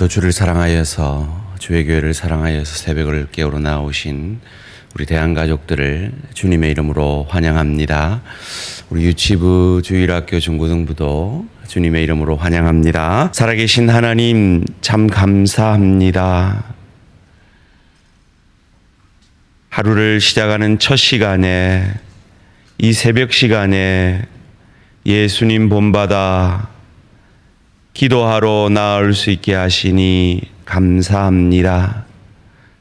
오늘도 주를 사랑하여서 주의 교회를 사랑하여서 새벽을 깨우러 나오신 우리 대한가족들을 주님의 이름으로 환영합니다. 우리 유치부, 주일학교, 중고등부도 주님의 이름으로 환영합니다. 살아계신 하나님 참 감사합니다. 하루를 시작하는 첫 시간에, 이 새벽 시간에 예수님 본받아 기도하러 나올 수 있게 하시니 감사합니다.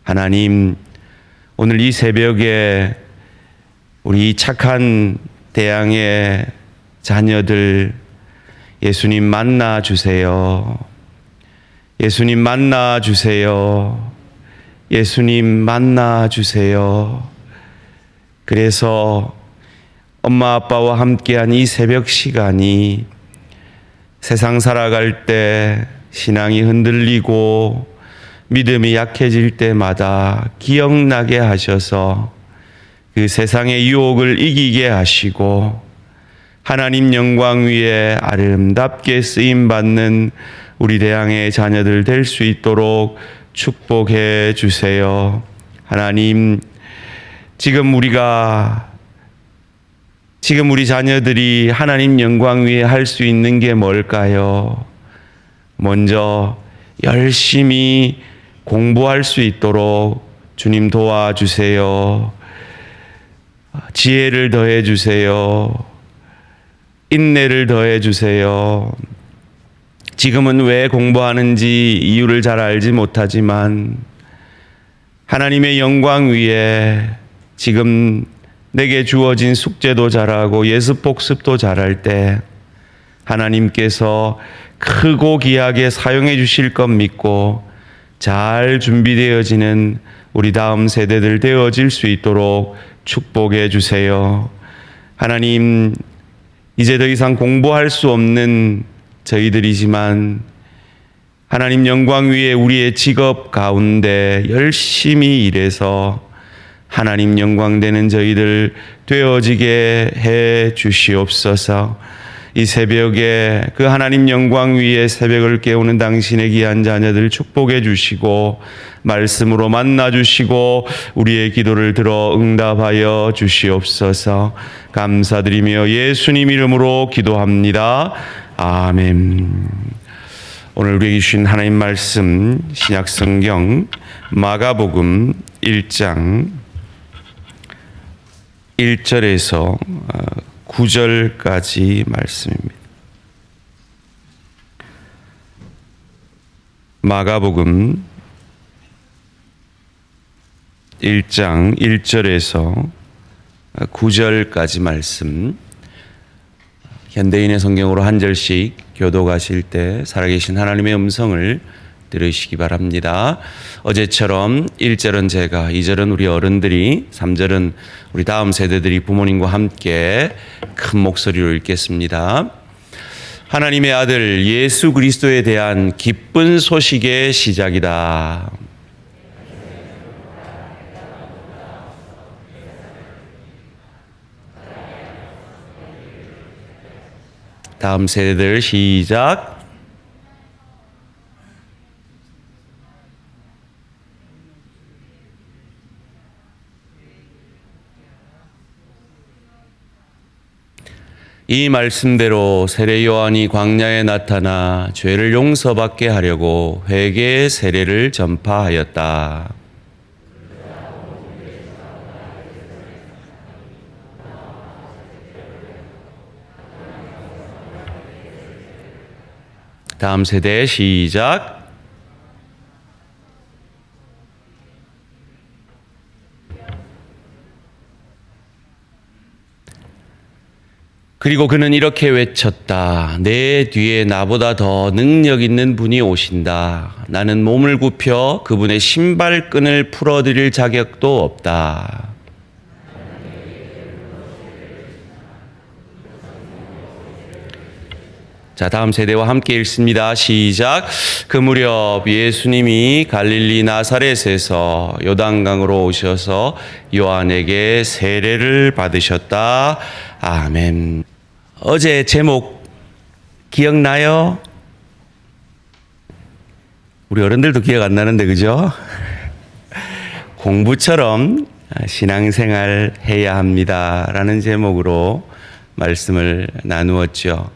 하나님, 오늘 이 새벽에 우리 착한 대양의 자녀들 예수님 만나 주세요. 예수님 만나 주세요. 예수님 만나 주세요. 그래서 엄마 아빠와 함께한 이 새벽 시간이 세상 살아갈 때 신앙이 흔들리고 믿음이 약해질 때마다 기억나게 하셔서 그 세상의 유혹을 이기게 하시고 하나님 영광 위에 아름답게 쓰임받는 우리 대양의 자녀들 될 수 있도록 축복해 주세요. 하나님, 지금 우리 자녀들이 하나님 영광 위에 할 수 있는 게 뭘까요? 먼저 열심히 공부할 수 있도록 주님 도와주세요. 지혜를 더해 주세요. 인내를 더해 주세요. 지금은 왜 공부하는지 이유를 잘 알지 못하지만 하나님의 영광 위에 지금 내게 주어진 숙제도 잘하고 예습 복습도 잘할 때 하나님께서 크고 귀하게 사용해 주실 것 믿고 잘 준비되어지는 우리 다음 세대들 되어질 수 있도록 축복해 주세요. 하나님, 이제 더 이상 공부할 수 없는 저희들이지만 하나님 영광 위에 우리의 직업 가운데 열심히 일해서 하나님 영광되는 저희들 되어지게 해 주시옵소서. 이 새벽에 그 하나님 영광 위에 새벽을 깨우는 당신의 귀한 자녀들 축복해 주시고 말씀으로 만나 주시고 우리의 기도를 들어 응답하여 주시옵소서. 감사드리며 예수님 이름으로 기도합니다. 아멘. 오늘 우리에게 주신 하나님 말씀, 신약성경 마가복음 1장 1절에서 9절까지 말씀입니다. 마가복음 1장 1절에서 9절까지 말씀, 현대인의 성경으로 한 절씩 교독하실 때 살아계신 하나님의 음성을 들으시기 바랍니다. 어제처럼 1절은 제가, 2절은 우리 어른들이, 3절은 우리 다음 세대들이 부모님과 함께 큰 목소리로 읽겠습니다. 하나님의 아들 예수 그리스도에 대한 기쁜 소식의 시작이다. 다음 세대들 시작. 이 말씀대로 세례 요한이 광야에 나타나 죄를 용서받게 하려고 회개의 세례를 전파하였다. 다음 세대 시작. 그리고 그는 이렇게 외쳤다. 내 뒤에 나보다 더 능력 있는 분이 오신다. 나는 몸을 굽혀 그분의 신발끈을 풀어드릴 자격도 없다. 자, 다음 세대와 함께 읽습니다. 시작. 그 무렵 예수님이 갈릴리 나사렛에서 요단강으로 오셔서 요한에게 세례를 받으셨다. 아멘. 어제 제목 기억나요? 우리 어른들도 기억 안 나는데 그죠? 공부처럼 신앙생활 해야 합니다라는 제목으로 말씀을 나누었죠.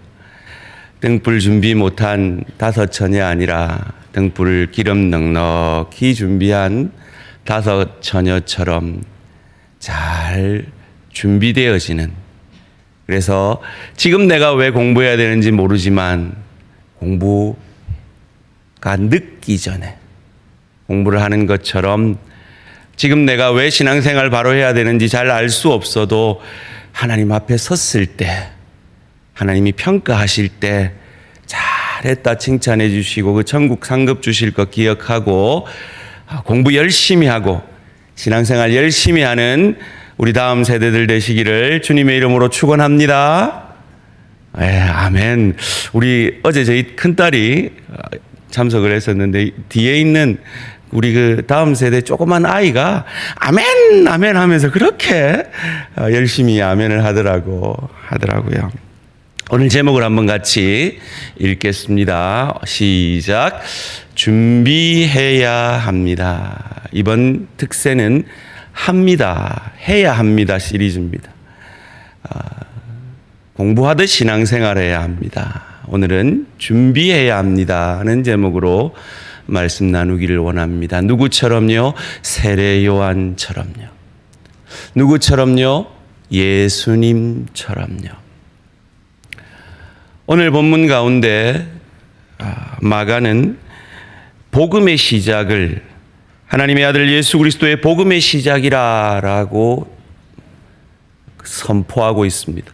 등불 준비 못한 5 처녀 아니라 등불 기름 넉넉히 준비한 5 처녀처럼 잘 준비되어지는, 그래서 지금 내가 왜 공부해야 되는지 모르지만 공부가 늦기 전에 공부를 하는 것처럼 지금 내가 왜 신앙생활 바로 해야 되는지 잘 알 수 없어도 하나님 앞에 섰을 때, 하나님이 평가하실 때 잘했다 칭찬해 주시고 그 천국 상급 주실 것 기억하고 공부 열심히 하고 신앙생활 열심히 하는 우리 다음 세대들 되시기를 주님의 이름으로 축원합니다. 아멘. 우리 어제 저희 큰딸이 참석을 했었는데 뒤에 있는 우리 그 다음 세대 조그만 아이가 아멘 아멘 하면서 그렇게 열심히 아멘을 하더라고요. 오늘 제목을 한번 같이 읽겠습니다. 시작. 준비해야 합니다. 이번 특세는 합니다. 해야 합니다 시리즈입니다. 공부하듯 신앙생활해야 합니다. 오늘은 준비해야 합니다는 제목으로 말씀 나누기를 원합니다. 누구처럼요? 세례 요한처럼요. 누구처럼요? 예수님처럼요. 오늘 본문 가운데 마가는 복음의 시작을 하나님의 아들 예수 그리스도의 복음의 시작이라고 선포하고 있습니다.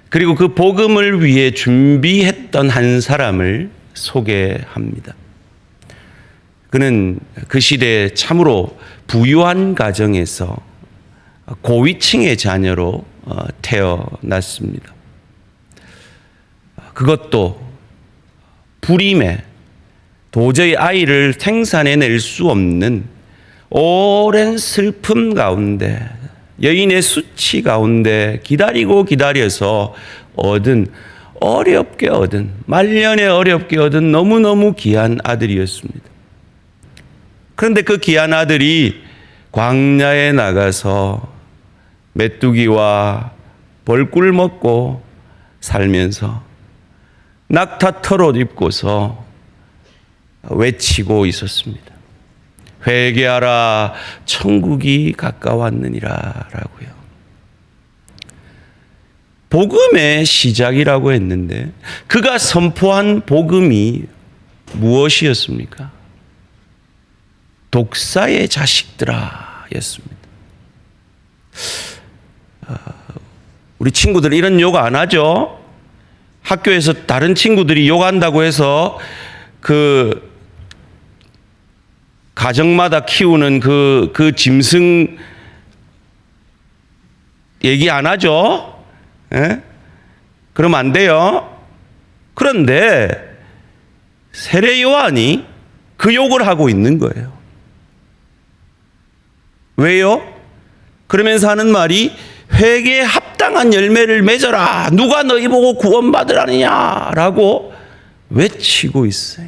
그리고 그 복음을 위해 준비했던 한 사람을 소개합니다. 그는 그 시대에 참으로 부유한 가정에서 고위층의 자녀로 태어났습니다. 그것도 불임에 도저히 아이를 생산해낼 수 없는 오랜 슬픔 가운데, 여인의 수치 가운데 기다려서 어렵게 얻은, 말년에 어렵게 얻은 너무너무 귀한 아들이었습니다. 그런데 그 귀한 아들이 광야에 나가서 메뚜기와 벌꿀 먹고 살면서 낙타 털옷 입고서 외치고 있었습니다. 회개하라 천국이 가까웠느니라 라고요. 복음의 시작이라고 했는데 그가 선포한 복음이 무엇이었습니까? 독사의 자식들아 였습니다. 우리 친구들 이런 욕 안 하죠? 학교에서 다른 친구들이 욕한다고 해서 그 가정마다 키우는 그 짐승 얘기 안 하죠? 예? 그러면 안 돼요. 그런데 세례 요한이 그 욕을 하고 있는 거예요. 왜요? 그러면서 하는 말이 회개에 합당한 열매를 맺어라. 누가 너희 보고 구원받으라느냐라고 외치고 있어요.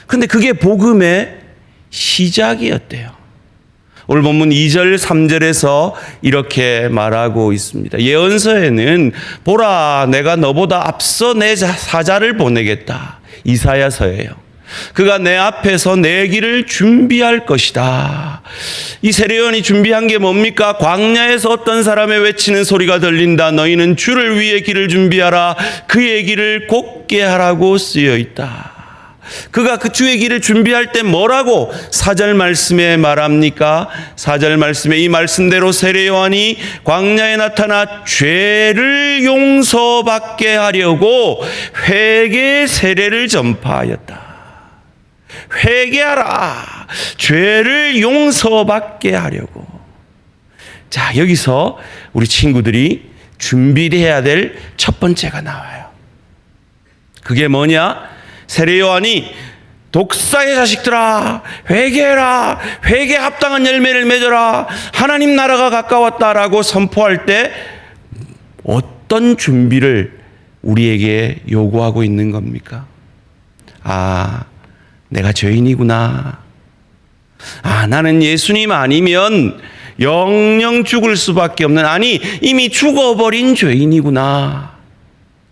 근데 그게 복음의 시작이었대요. 오늘 본문 2절 3절에서 이렇게 말하고 있습니다. 예언서에는 보라 내가 너보다 앞서 내 사자를 보내겠다. 이사야서예요. 그가 내 앞에서 내 길을 준비할 것이다. 이 세례요한이 준비한 게 뭡니까? 광야에서 어떤 사람의 외치는 소리가 들린다. 너희는 주를 위해 길을 준비하라. 그의 길을 곧게 하라고 쓰여 있다. 그가 그 주의 길을 준비할 때 뭐라고 4절 말씀에 말합니까? 4절 말씀에 이 말씀대로 세례 요한이 광야에 나타나 죄를 용서받게 하려고 회개 세례를 전파하였다. 회개하라. 죄를 용서받게 하려고. 자, 여기서 우리 친구들이 준비해야 될 첫 번째가 나와요. 그게 뭐냐? 세례 요한이 독사의 자식들아 회개해라. 회개에 합당한 열매를 맺어라. 하나님 나라가 가까웠다라고 선포할 때 어떤 준비를 우리에게 요구하고 있는 겁니까? 내가 죄인이구나. 나는 예수님 아니면 영영 죽을 수밖에 없는, 아니 이미 죽어버린 죄인이구나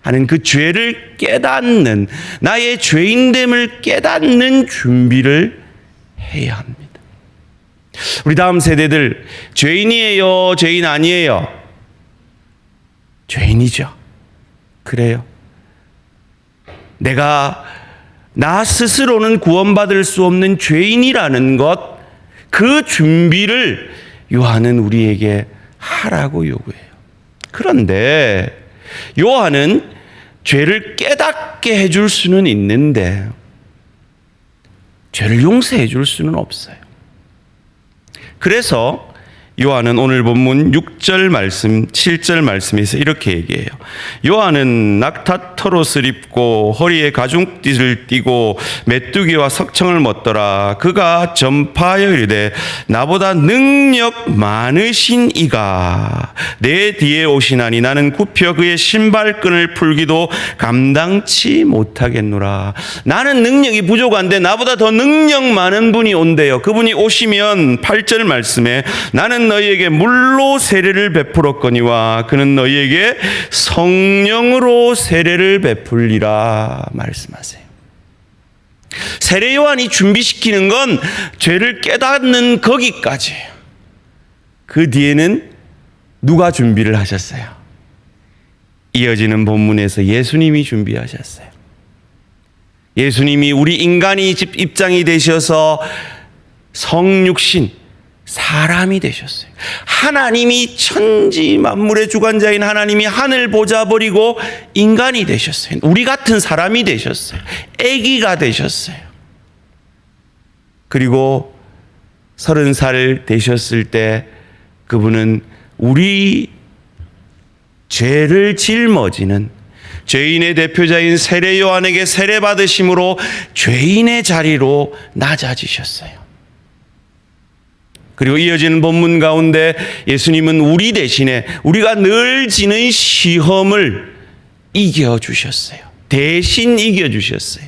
하는 그 죄를 깨닫는, 나의 죄인됨을 깨닫는 준비를 해야 합니다. 우리 다음 세대들 죄인이에요, 죄인 아니에요? 죄인이죠. 그래요. 나 스스로는 구원받을 수 없는 죄인이라는 것, 그 준비를 요한은 우리에게 하라고 요구해요. 그런데 요한은 죄를 깨닫게 해줄 수는 있는데 죄를 용서해 줄 수는 없어요. 그래서 요한은 오늘 본문 6절 말씀, 7절 말씀에서 이렇게 얘기해요. 요한은 낙타털옷을 입고 허리에 가죽띠를 띠고 메뚜기와 석청을 먹더라. 그가 전파하여 이르되 나보다 능력 많으신 이가 내 뒤에 오시나니 나는 굽혀 그의 신발끈을 풀기도 감당치 못하겠노라. 나는 능력이 부족한데 나보다 더 능력 많은 분이 온대요. 그분이 오시면 8절 말씀에 나는 너희에게 물로 세례를 베풀었거니와 그는 너희에게 성령으로 세례를 베풀리라 말씀하세요. 세례 요한이 준비시키는 건 죄를 깨닫는 거기까지예요. 그 뒤에는 누가 준비를 하셨어요? 이어지는 본문에서 예수님이 준비하셨어요. 예수님이 우리 인간이 입장이 되셔서 성육신 사람이 되셨어요. 하나님이 천지 만물의 주관자인 하나님이 하늘 보좌 버리고 인간이 되셨어요. 우리 같은 사람이 되셨어요. 아기가 되셨어요. 그리고 30살 되셨을 때 그분은 우리 죄를 짊어지는 죄인의 대표자인 세례 요한에게 세례 받으심으로 죄인의 자리로 낮아지셨어요. 그리고 이어지는 본문 가운데 예수님은 우리 대신에 우리가 늘 지는 시험을 이겨주셨어요. 대신 이겨주셨어요.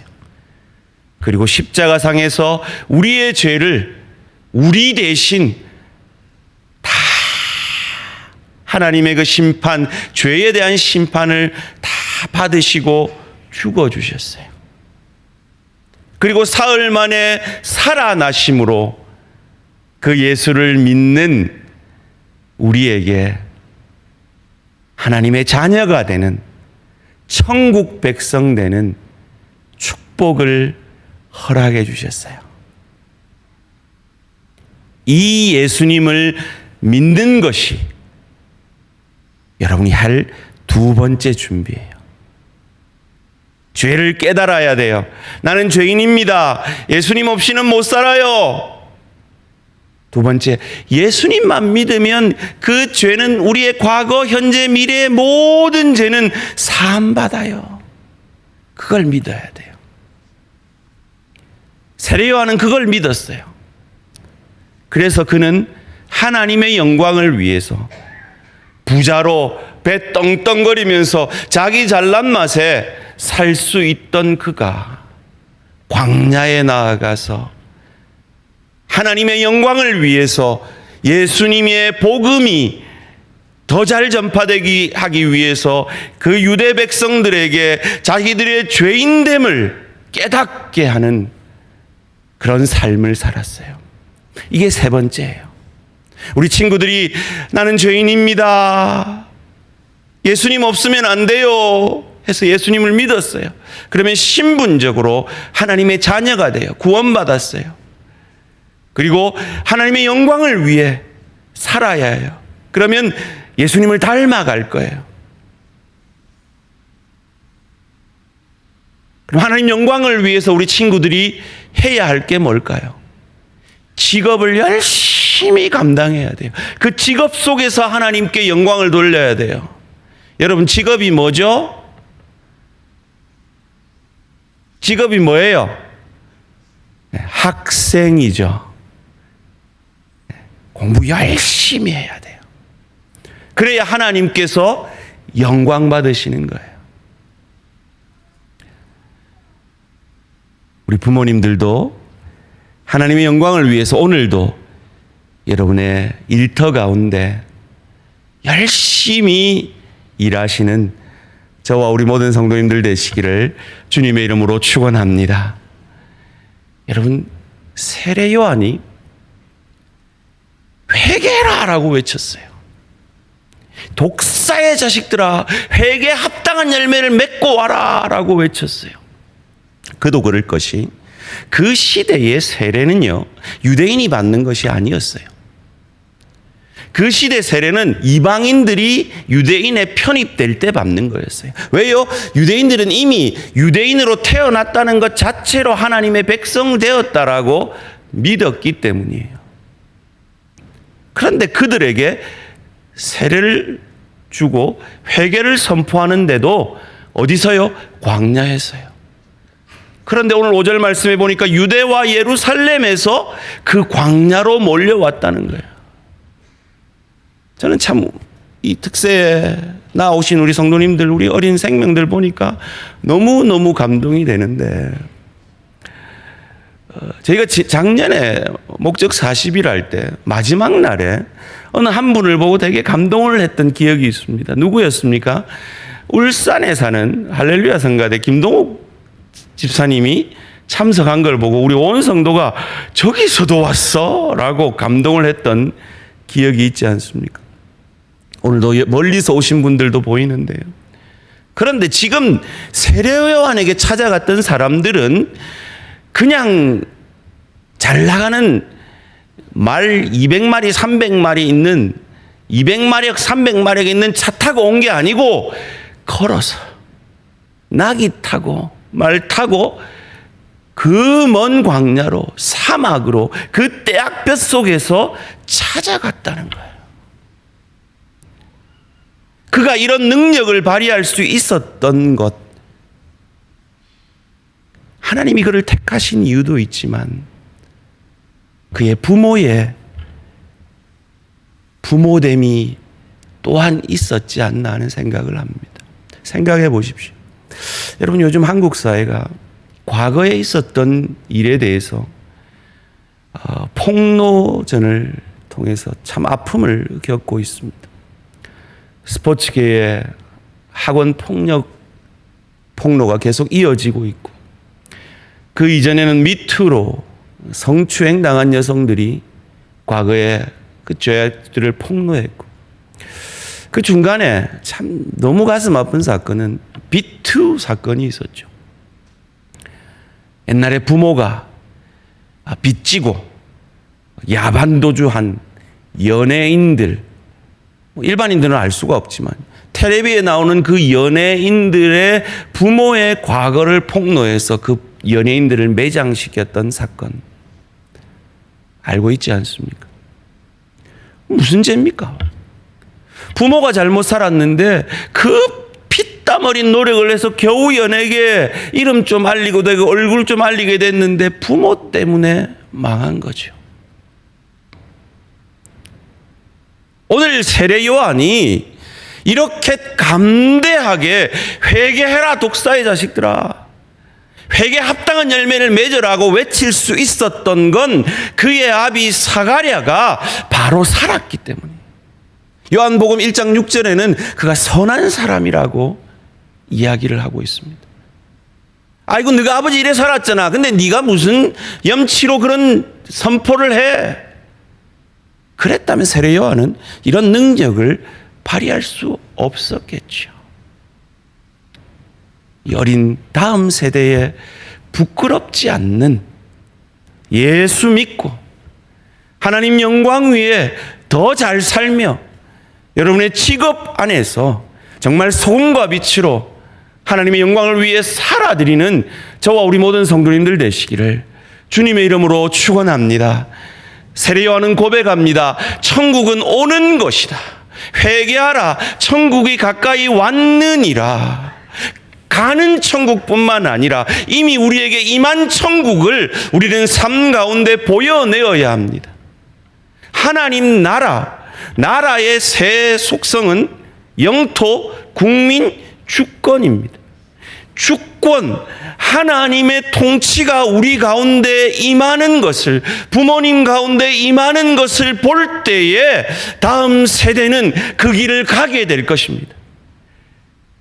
그리고 십자가상에서 우리의 죄를 우리 대신 다 하나님의 그 심판, 죄에 대한 심판을 다 받으시고 죽어주셨어요. 그리고 사흘 만에 살아나심으로 그 예수를 믿는 우리에게 하나님의 자녀가 되는 천국 백성 되는 축복을 허락해 주셨어요. 이 예수님을 믿는 것이 여러분이 할 두 번째 준비예요. 죄를 깨달아야 돼요. 나는 죄인입니다. 예수님 없이는 못 살아요. 두 번째, 예수님만 믿으면 그 죄는 우리의 과거, 현재, 미래의 모든 죄는 사함받아요. 그걸 믿어야 돼요. 세례 요한은 그걸 믿었어요. 그래서 그는 하나님의 영광을 위해서 부자로 배 떵떵거리면서 자기 잘난 맛에 살 수 있던 그가 광야에 나아가서 하나님의 영광을 위해서 예수님의 복음이 더 잘 전파되기 하기 위해서 그 유대 백성들에게 자기들의 죄인됨을 깨닫게 하는 그런 삶을 살았어요. 이게 세 번째예요. 우리 친구들이 나는 죄인입니다. 예수님 없으면 안 돼요. 해서 예수님을 믿었어요. 그러면 신분적으로 하나님의 자녀가 돼요. 구원받았어요. 그리고 하나님의 영광을 위해 살아야 해요. 그러면 예수님을 닮아갈 거예요. 그럼 하나님 영광을 위해서 우리 친구들이 해야 할 게 뭘까요? 직업을 열심히 감당해야 돼요. 그 직업 속에서 하나님께 영광을 돌려야 돼요. 여러분, 직업이 뭐죠? 직업이 뭐예요? 학생이죠. 공부 열심히 해야 돼요. 그래야 하나님께서 영광 받으시는 거예요. 우리 부모님들도 하나님의 영광을 위해서 오늘도 여러분의 일터 가운데 열심히 일하시는 저와 우리 모든 성도님들 되시기를 주님의 이름으로 축원합니다. 여러분, 세례 요한이 회개해라 라고 외쳤어요. 독사의 자식들아, 회개에 합당한 열매를 맺고 와라 라고 외쳤어요. 그도 그럴 것이 그 시대의 세례는요, 유대인이 받는 것이 아니었어요. 그 시대 세례는 이방인들이 유대인에 편입될 때 받는 거였어요. 왜요? 유대인들은 이미 유대인으로 태어났다는 것 자체로 하나님의 백성 되었다라고 믿었기 때문이에요. 그런데 그들에게 세례를 주고 회개를 선포하는데도 어디서요? 광야에서요. 그런데 오늘 5절 말씀에 보니까 유대와 예루살렘에서 그 광야로 몰려왔다는 거예요. 저는 참 이 특세에 나오신 우리 성도님들, 우리 어린 생명들 보니까 너무너무 감동이 되는데, 저희가 작년에 목적 40일 할 때 마지막 날에 어느 한 분을 보고 되게 감동을 했던 기억이 있습니다. 누구였습니까? 울산에 사는 할렐루야 성가대 김동욱 집사님이 참석한 걸 보고 우리 온 성도가 저기서도 왔어? 라고 감동을 했던 기억이 있지 않습니까? 오늘도 멀리서 오신 분들도 보이는데요. 그런데 지금 세례 요한에게 찾아갔던 사람들은 그냥 잘 나가는 말 200마리, 300마리 있는 200마력, 300마력 있는 차 타고 온 게 아니고 걸어서 나귀 타고 말 타고 그 먼 광야로, 사막으로, 그 떼약볕 속에서 찾아갔다는 거예요. 그가 이런 능력을 발휘할 수 있었던 것, 하나님이 그를 택하신 이유도 있지만 그의 부모의 부모됨이 또한 있었지 않나 하는 생각을 합니다. 생각해 보십시오. 여러분, 요즘 한국 사회가 과거에 있었던 일에 대해서 폭로전을 통해서 참 아픔을 겪고 있습니다. 스포츠계의 학원 폭로가 계속 이어지고 있고, 그 이전에는 미투로 성추행 당한 여성들이 과거에 그 죄악들을 폭로했고, 그 중간에 참 너무 가슴 아픈 사건은 비투 사건이 있었죠. 옛날에 부모가 빚지고 야반도주한 연예인들, 일반인들은 알 수가 없지만 텔레비에 나오는 그 연예인들의 부모의 과거를 폭로해서 그 연예인들을 매장시켰던 사건 알고 있지 않습니까? 무슨 죄입니까? 부모가 잘못 살았는데 그 피땀 어린 노력을 해서 겨우 연예계 이름 좀 알리고 되고 얼굴 좀 알리게 됐는데 부모 때문에 망한 거죠. 오늘 세례 요한이 이렇게 감대하게 회개해라 독사의 자식들아, 회개에 합당한 열매를 맺으라고 외칠 수 있었던 건 그의 아비 사가랴가 바로 살았기 때문이에요. 요한복음 1장 6절에는 그가 선한 사람이라고 이야기를 하고 있습니다. 아이고, 네가 아버지 이래 살았잖아. 근데 네가 무슨 염치로 그런 선포를 해? 그랬다면 세례 요한은 이런 능력을 발휘할 수 없었겠죠. 어린 다음 세대에 부끄럽지 않는, 예수 믿고 하나님 영광 위에 더 잘 살며 여러분의 직업 안에서 정말 소금과 빛으로 하나님의 영광을 위해 살아드리는 저와 우리 모든 성도님들 되시기를 주님의 이름으로 축원합니다. 세례 요한은 고백합니다. 천국은 오는 것이다. 회개하라. 천국이 가까이 왔느니라. 가는 천국뿐만 아니라 이미 우리에게 임한 천국을 우리는 삶 가운데 보여내어야 합니다. 하나님 나라의 새 속성은 영토, 국민, 주권입니다. 주권, 하나님의 통치가 우리 가운데 임하는 것을, 부모님 가운데 임하는 것을 볼 때에 다음 세대는 그 길을 가게 될 것입니다.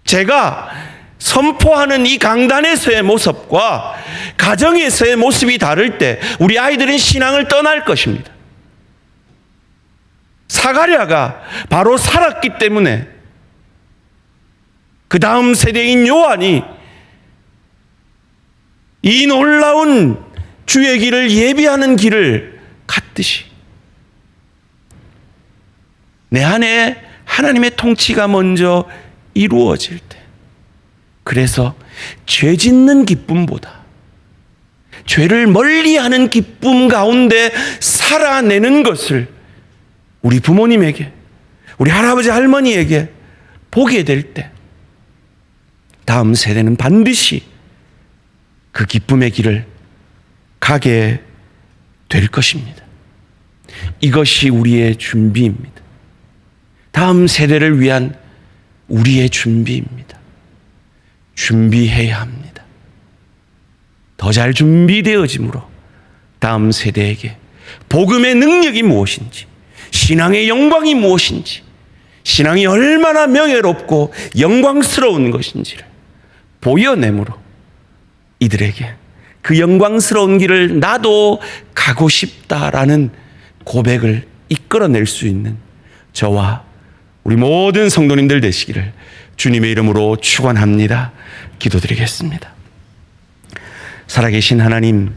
제가 선포하는 이 강단에서의 모습과 가정에서의 모습이 다를 때 우리 아이들은 신앙을 떠날 것입니다. 사가랴가 바로 살았기 때문에 그 다음 세대인 요한이 이 놀라운 주의 길을 예비하는 길을 갔듯이 내 안에 하나님의 통치가 먼저 이루어질 때, 그래서 죄 짓는 기쁨보다 죄를 멀리하는 기쁨 가운데 살아내는 것을 우리 부모님에게, 우리 할아버지 할머니에게 보게 될 때 다음 세대는 반드시 그 기쁨의 길을 가게 될 것입니다. 이것이 우리의 준비입니다. 다음 세대를 위한 우리의 준비입니다. 준비해야 합니다. 더 잘 준비되어짐으로 다음 세대에게 복음의 능력이 무엇인지, 신앙의 영광이 무엇인지, 신앙이 얼마나 명예롭고 영광스러운 것인지를 보여내므로 이들에게 그 영광스러운 길을 나도 가고 싶다라는 고백을 이끌어낼 수 있는 저와 우리 모든 성도님들 되시기를 주님의 이름으로 축원합니다. 기도드리겠습니다. 살아계신 하나님,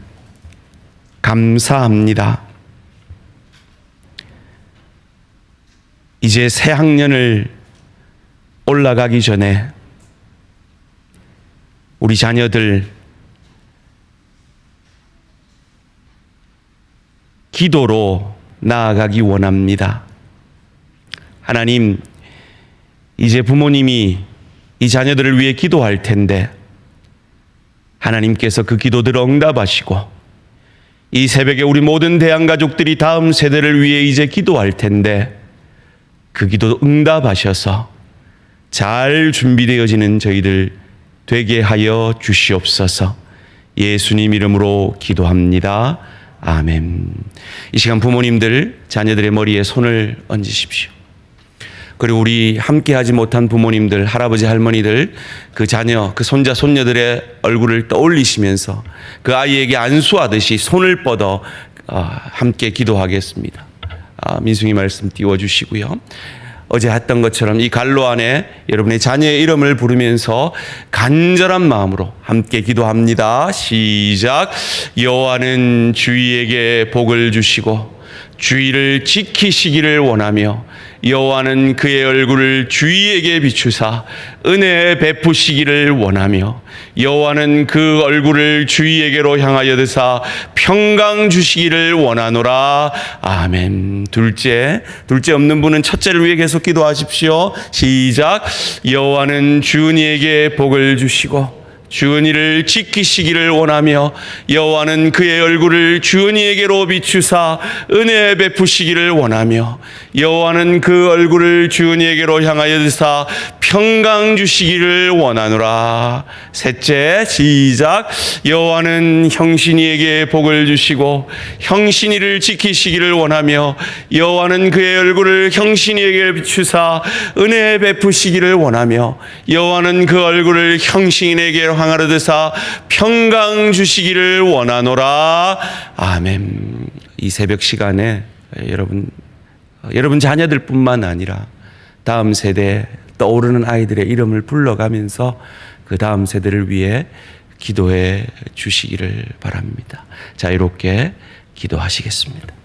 감사합니다. 이제 새 학년을 올라가기 전에 우리 자녀들 기도로 나아가기 원합니다. 하나님, 이제 부모님이 이 자녀들을 위해 기도할 텐데 하나님께서 그 기도들을 응답하시고 이 새벽에 우리 모든 대한가족들이 다음 세대를 위해 이제 기도할 텐데 그 기도 응답하셔서 잘 준비되어지는 저희들 되게 하여 주시옵소서. 예수님 이름으로 기도합니다. 아멘. 이 시간 부모님들 자녀들의 머리에 손을 얹으십시오. 그리고 우리 함께하지 못한 부모님들, 할아버지 할머니들, 그 자녀, 그 손자 손녀들의 얼굴을 떠올리시면서 그 아이에게 안수하듯이 손을 뻗어 함께 기도하겠습니다. 민승이 말씀 띄워주시고요. 어제 했던 것처럼 이 갈로 안에 여러분의 자녀의 이름을 부르면서 간절한 마음으로 함께 기도합니다. 시작. 여호와는 주위에게 복을 주시고 주의를 지키시기를 원하며 여호와는 그의 얼굴을 주위에게 비추사 은혜 베푸시기를 원하며 여호와는 그 얼굴을 주위에게로 향하여 드사 평강 주시기를 원하노라. 아멘. 둘째 없는 분은 첫째를 위해 계속 기도하십시오. 시작. 여호와는 주은이에게 복을 주시고 주은이를 지키시기를 원하며 여호와는 그의 얼굴을 주은이에게로 비추사 은혜 베푸시기를 원하며 여호와는 그 얼굴을 주은이에게로 향하여 드사 평강 주시기를 원하노라. 셋째, 시작. 여호와는 형신이에게 복을 주시고 형신이를 지키시기를 원하며 여호와는 그의 얼굴을 형신이에게 비추사 은혜 베푸시기를 원하며 여호와는 그 얼굴을 형신에게 향하여 드사 평강 주시기를 원하노라. 아멘. 이 새벽 시간에 여러분 자녀들뿐만 아니라 다음 세대 떠오르는 아이들의 이름을 불러가면서 그 다음 세대를 위해 기도해 주시기를 바랍니다. 자유롭게 기도하시겠습니다.